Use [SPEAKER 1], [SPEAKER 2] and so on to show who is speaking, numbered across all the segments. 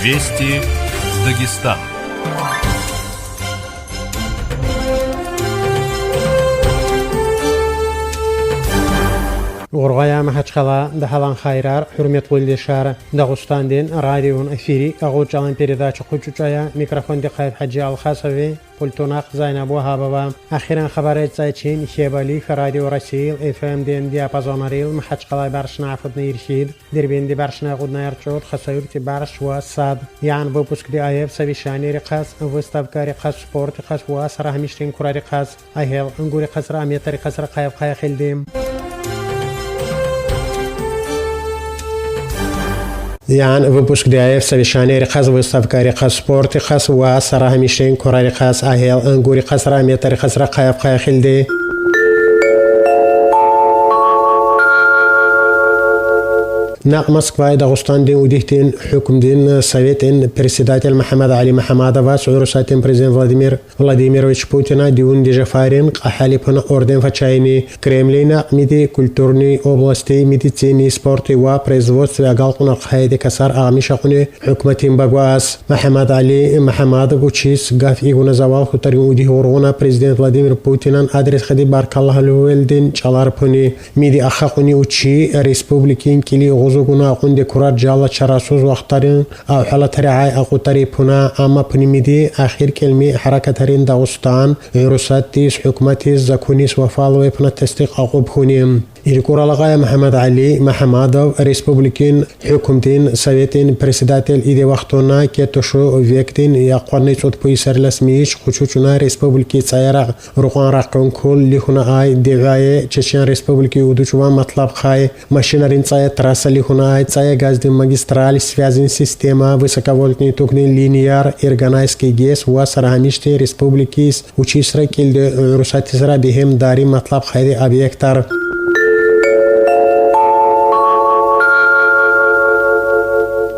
[SPEAKER 1] Вести Дагестан.
[SPEAKER 2] Ургая Махачкала, Дахалан Хайрар, Хурмет Вульдишар, Дагустандин, радион эфири, Агучалан передача Хучучая, микрофон Дихайт Хаджи Алхасови, Пультунак Зайнаб Вахабова, Ахиран Хабарет Зайчин, Хебалих, Радио Расил, ФМ Дин Диапазонарил, Махачкала Баршна Афудна Иршид, Дербин Дибаршна Гудна Ирчот, Хасаюрти Барш Васад, Ян выпуск Диаев, Совещание Рекас, выставка Рекас Спорт, Рекас Вас, Рахмиштин Кура Рекас, Ахел, Ангури Хасра, Метари Хасра Хаев Хаяхилдим. يعني выпуск DAF совещание рекас выставка рекас спорт рекас ва сарах мишен кора рекас ахел ангури хасра метр хасра каяв каяхилди ناق Москва Дагестан дин удихтин حكم дин советин председатель Мохаммад Али Мохаммадова сурусатин президент Владимир Владимирович Путина дивун дежафарин ахалипна орден фачайни Кремлина миди культурной области медицины спорта и производства агалкуна хайди касар амишахуни حكمتين багвас Мохаммад Али Мохаммадов учис гаф игуна завал хутари удихоруна президент Владимир Путина адрес хади баркаллах луэлдин чаларпуни миди ахахуни учи республикин кили زوجنا عند كرات جالة شراسوز واختارين أو حالة رعاية أو تريبنا أما بنمدي آخر كلمة حركة ترين داغستان روساتيس حكومتيس زكونيس وفالو يبنا تصديق أو بخونيم الكرة لغاية محمد علي محمدов ريسبوبليكين حكومتين سويتين بريسيداتيل إيدي وقتنا كيتوشو فيكتين يقواني صوت بيسر لسميش خشوشنا ريسبوبليكي سايرا روغان راقون كل لهنا آي دعاية تشيشان ريسبوبليكي ودوشوان مطلب خاي ماشينارين سايا تراسا لهنا آي سايا газдин магистраль связин система высоковольтный токный линияр ирганайский гес ва сарахамишти республикис учисра килде русатисра бихем дари матлаб хайди объектар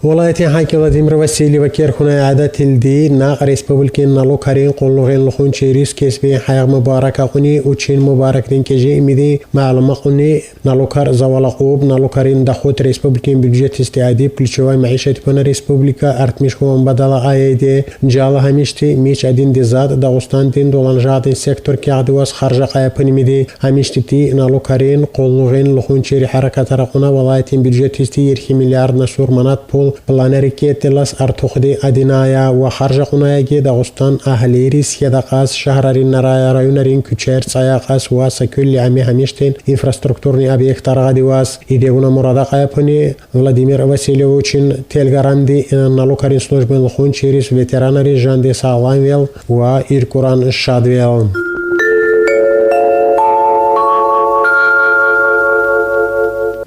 [SPEAKER 2] ولايتي حاكي فلاديمير واسيليف كيرخونا عادات الدي ناق ريسبوبليكين نالو كارين قلوغين لخون شيريس كيسبين حياغ مبارك قوني وچين مبارك دين كجي مدي معلومه قوني نالو كار زوالا قوب نالو كارين دخوت ريسبوبليكين بيدجت استعادي بلشوي معيشة بنا ريسبوبليكا ارتمش كون بدلا ايدي جالا هميشتي ميچ ادين ديزاد داغستان دين دولان جادين سيكتور كيادواس خارجا قايبني مدي هميشتي تي نالو كارين قلوغين لخون شيري حركات رقونا ولايتين بيدجت استي 2 مليار نشور منات بول بلانريكيت لاس ارتوخدي ادينايا وخارج قنايا داغستان اهليريس يدقاس شهرارين نرايا رايونرين كوچير سايقاس واسكل عمي هميشتين انفراستراكتورني ابيكتار غاديواس ايديغونا مرادا قايبني فلاديمير واسيليوچين تيلغرام دي نالوكارين سلوجبن لخون شيريس ветеранарي جان دي سالانويل و ايركوران شادويل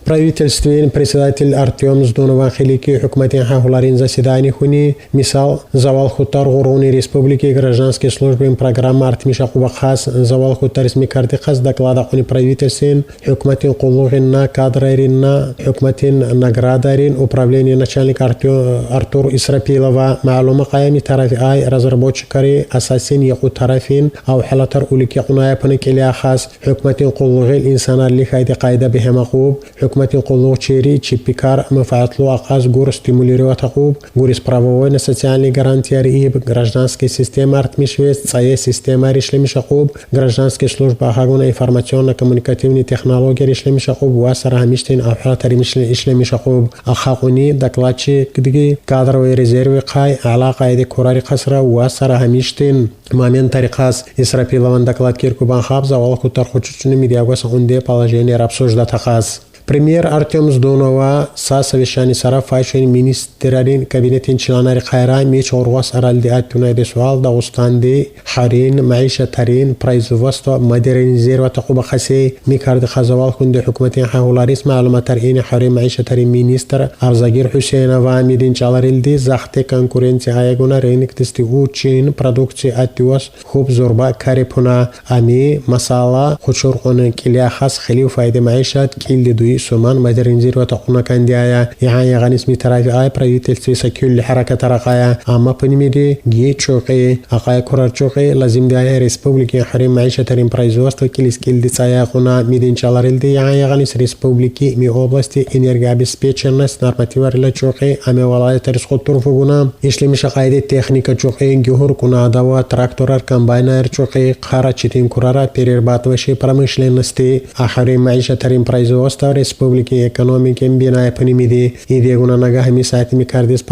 [SPEAKER 2] правительствен председатель Артем Здонован Хилики حكومتين حاولارين заседаний хуни мисал завал хутар гуруни республики гражданской службы программа Артмиша Кубахас завал хутар смикарди хас доклада хуни правительствен حكومتين قلوغنا кадраринна حكومتين наградарин управление начальник Артур Исрапилова معلومة قائمة طرف اي разработчикари اساسين يقو طرفين او حلتر اوليكي قنايا بنكيليا خاص حكومتين قلوغي الانسان اللي خايدي قايدة بهم قوب حكومتين قلوغ چيري چيبيكار مفعطلو اقاز гор стимулировать قوب горис правовой на социальный гарантияры и гражданской системы артмишвест цае система решлемиша قوب гражданской служба хагуна информационно-коммуникативные технологии решлемиша قوب васара хамиштин ахратари решлемиша قوب ахакуни докладчик диги кадровые резервы кай алака иди корари касра васара хамиштин момент тарикас Исрапилован доклад киркубан хабза валхутар хочучуни медиагос унде положение обсуждать хас Премьер Артем Здонова са совещание сара файшен министрарин кабинетин членари хайра меч оргас аралди аттунайде суал Дагестанди харин маиша тарин производство модернизировать куба хасе микарди хазавал хунде حكومتين حاولارис معلوماتар ини харин маиша тарин министр Арзагир Хусейнова мидин чаларилди захте конкуренция аягуна рынок тести учин продукции аттуас хуб зорба карипуна ами масала хучурхоны килия хас хили файде маишат килди дуи سومان مدرنزير وتقونا كانديايا يعني غنسمي ترافي آي правительстве سكيل حركة رقايا أما بنميدي جي تشوقي أقايا كرار تشوقي لازم دي ريسبوبليكي حريم معيشة ترين برايزوستو كيلسكيل دي ساياقونا ميدين شالاريل دي يعني غنس ريسبوبليكي مي اوبلاستي انرجا بسبيتشنس نارماتيوار لا تشوقي أمي ولاية ترسخو ترفوغونا إشلي مش قايدة تكنيكا تشوقي جهور كنا دوا تراكتورار كامباينر تشوقي قارة تشتين كرارا بيرير باتوشي برامشلينستي أحريم معيشة ترين برايزوستو ريسبوبليكي ايكونوميكي بينا بنميدي إيديغونا نغاها ميسايت ميكارديس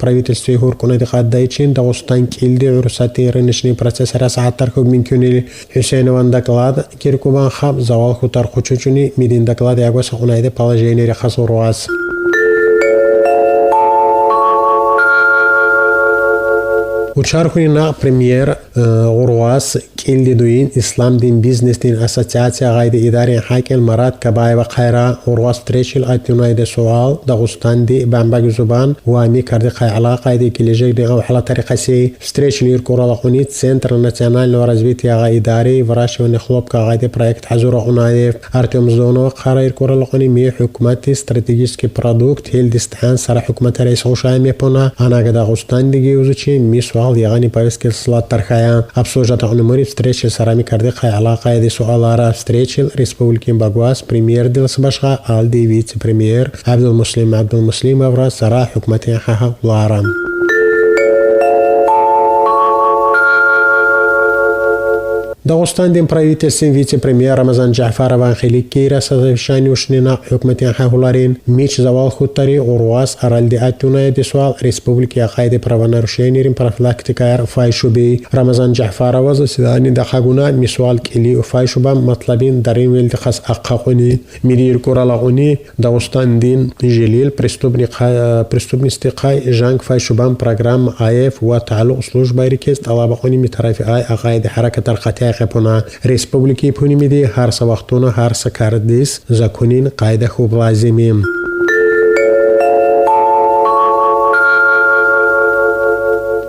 [SPEAKER 2] правительстве هوركونا دي قادايتشين داوستان كيلدي عرساتي رنشني процесс ساعتر خوب منكوني حسين وان داكلاد كيركوبان خاب زوال خوتار خوچوچوني ميدين داكلاد ياغو سخونايدي بالاجيني رخص ورواس Учархуина премьер Урвас Килди Дуин Ислам Дин Бизнес Дин Ассоциация Гайди Идари Хайкел Марат Кабаева Хайра Урвас Тречил Атюнайде Суал Дагустан Ди Бамбаг Зубан Вами Карди Хай Алака Ди Килежек Ди Ау Хала Тарикаси Встречил Иркура Лахуни Центр национального развития Гайдари Выращивания хлопка Гайди проект Хазура Унаев Артем Зонов Хара Иркура Лахуни Ми Хукмати стратегический продукт Хельдистан Сара Хукмата Рейс Хушайми Пона Анага Дагустан Ди Гиузучи Мисуал يعني повестки слот тархая обсуждать онумори встречи с арами карды хай алака ди суалара встречи республики Багуас премьер дилсбашха алди вице-премьер Абдул Муслим авра сара хукмати хаха ларам داغستان دين правительствен вице-премьер Рамазан Джафаров Анхелик Кейра совещание ушнина حكومتين حاولارين ميش زوال خطري غرواس أرال دي أتونا دي سوال ريسبوبليكي أخايد правонарушениерин профилактика فايشوبي Рамазан Джафаров заседание دخاقونا ميسوال كيلي وفايشوبا مطلبين دارين ويلتخص أقاقوني مدير كورالاغوني داغستان دين جليل преступный стикай جانك فايشوبان программ آيف وتعلق служба ريكيز طلابقوني مترافي آي أخايد حركة القتاق پونا ریسپوبلیکی پونی میدی هر سا وقتونا هر سا کردیس زکنین قاعده خوب لازمیم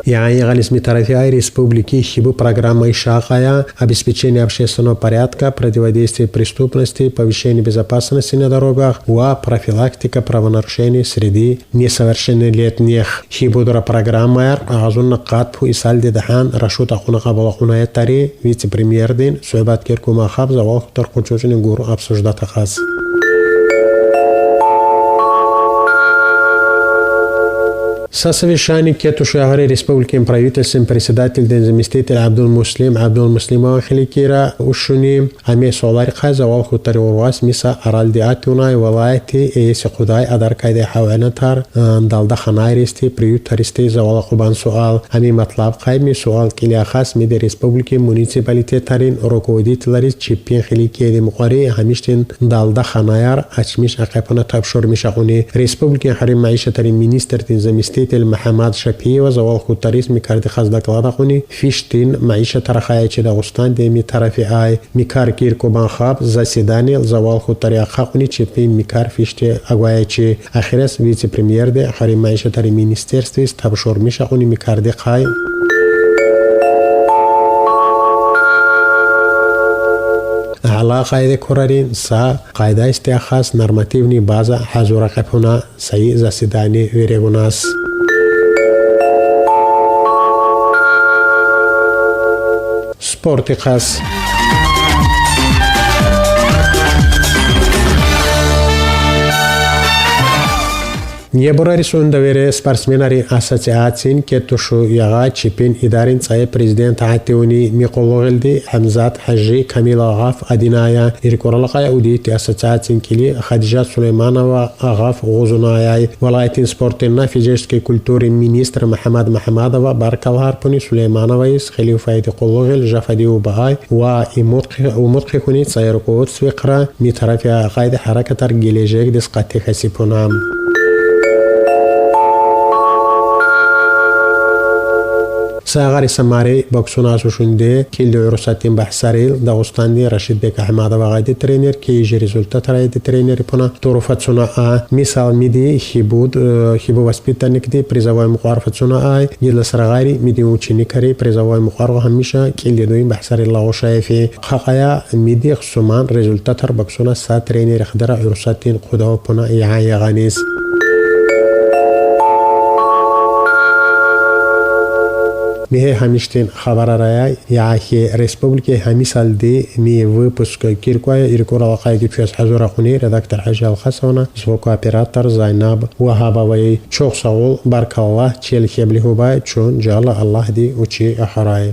[SPEAKER 2] يعني غالисmi тарифи республики хибу программой шахая обеспечение общественного порядка, противодействие преступности, повышение безопасности на дорогах и профилактика правонарушений среди несовершеннолетних. Хибудра программа агазунна катпу исалди дахан рашута хунака балахуная тари вице-премьер дин суйбат киркума хаб завал тархучучини гуру обсуждата хас. Со совещания Кетушагары республики правительством председатель ден заместитель Абдул Муслим Анхеликира ушуни ами солар хаза вал хутари урвас миса арал диатуна валайти эси худай адар кайде хаванатар далда ханайристи приютаристи завала хубан суал ами матлаб хайми суал килия хас миде республики муниципалитетарин руководителлари чиппин хеликиеди муқари хамиштин далда ханаяр ачмиш акапана табшур мишагуни республики харим маишатарин министр ден заместитель محمد شفیع زوال خودتریس میکردی خز دکلات خونی فیشتین معیشت ترخای چه داغستان دیمی طرفی آی میکار کیر کوبان خواب زسیدانی زوال خودتری خونی چه پی میکار فیشتی اگوای چه اخیرس ویچ پریمیر دی خری معیشت تری مینیسترستویس تبشور میشه خونی میکردی خای على قاعدة كورارين سا قاعدة استخاص نورماتيفني بازا حزورة قبونا سي زاسيداني ويريغوناس سبورتي خاص Неборари сундавери спортсменари ассоциацин кетушу яга чипин идарин цай президент атеуни миқологилди Хамзат Хаджи Камила Агаф Адиная иркоралакая удити ассоциацин кили Хадижа Сулейманова Агаф Гузуная валайтин спортинна физической культуры министр Мухаммад Мухаммадова Баркалхарпуни Сулеймановайс Хилифайти Қологил Жафади Убаай ва умутқи куни цай рукуот свиқра митарафи агайди харакатар гележек дисқати хасипунам ساغر سماري بوكسونا سوشنده كيل عروساتين بحساريل داغستاندي رشيد بك احمد وغايد ترينر كي يجي ريزولتات رايد ترينر بنا طرفت سنا مثال ميدي хибу воспитанник призовой муқарфат суна ай гидла сарагайри миди ученикари призовой муқарго ҳамиша килдидои баҳсари лаошаефи хақая миди хусуман результатар баксуна са тренери хадара урсатин қудава пуна яғанис миҳе ҳамиштин хабарарая яхи республики ҳамисалди ми выпуск киркоя иркуралақайги пиёс ҳазурахуни редактор ҳажал хасона звукооператор зайнаб ваҳабаваи чоқсаул баркаллаҳ челхеблиҳубай чун ҷала аллаҳди учи ахарай